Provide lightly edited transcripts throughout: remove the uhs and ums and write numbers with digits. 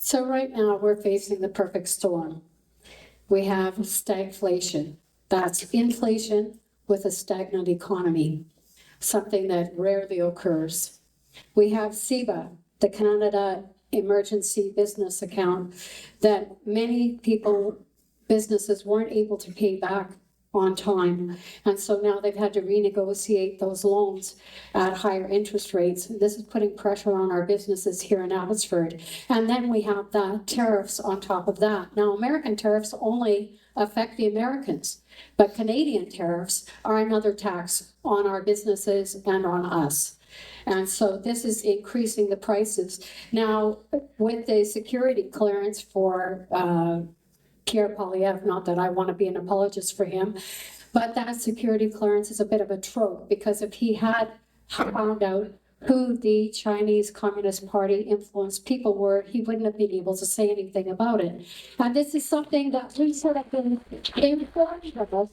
So right now we're facing the perfect storm. We have stagflation. That's inflation with a stagnant economy, something that rarely occurs. We have CEBA, the Canada Emergency Business Account, that many businesses weren't able to pay back on time. And so now they've had to renegotiate those loans at higher interest rates. This is putting pressure on our businesses here in Abbotsford. And then we have the tariffs on top of that. Now, American tariffs only affect the Americans, but Canadian tariffs are another tax on our businesses and on us. And so this is increasing the prices. Now, with the security clearance for Pierre Poilievre, not that I want to be an apologist for him, but that security clearance is a bit of a trope, because if he had found out who the Chinese Communist Party influenced people were, he wouldn't have been able to say anything about it. And this is something that we should have been informed of.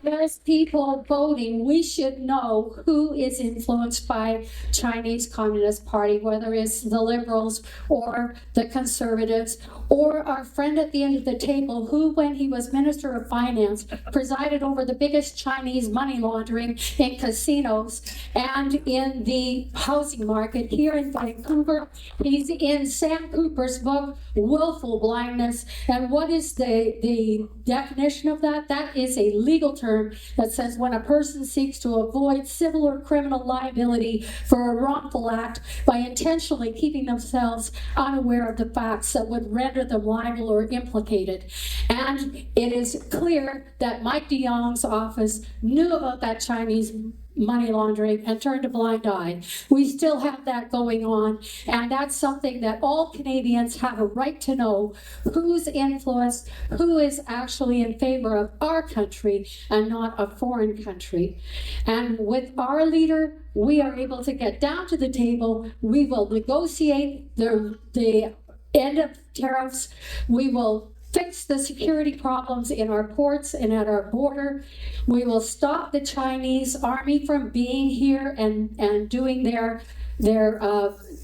As people voting, we should know who is influenced by Chinese Communist Party, whether it's the Liberals or the Conservatives, or our friend at the end of the table, who, when he was Minister of Finance, presided over the biggest Chinese money laundering in casinos and in the housing market here in Vancouver. He's in Sam Cooper's book, Willful Blindness. And what is the definition of that? That is a legal term that says when a person seeks to avoid civil or criminal liability for a wrongful act by intentionally keeping themselves unaware of the facts that would render them liable or implicated. And it is clear that Mike de Jong's office knew about that Chinese money laundering and turned a blind eye. We still have that going on, and that's something that all Canadians have a right to know, who's influenced, who is actually in favor of our country and not a foreign country. And with our leader, we are able to get down to the table. We will negotiate the end of tariffs. We will fix the security problems in our ports and at our border. We will stop the Chinese army from being here and doing their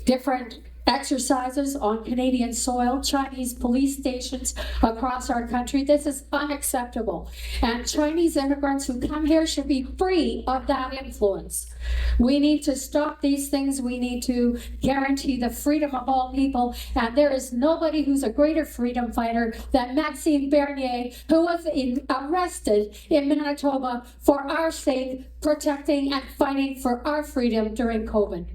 different exercises on Canadian soil, Chinese police stations across our country. This is unacceptable. And Chinese immigrants who come here should be free of that influence. We need to stop these things. We need to guarantee the freedom of all people. And there is nobody who's a greater freedom fighter than Maxime Bernier, who was arrested in Manitoba for our sake, protecting and fighting for our freedom during COVID.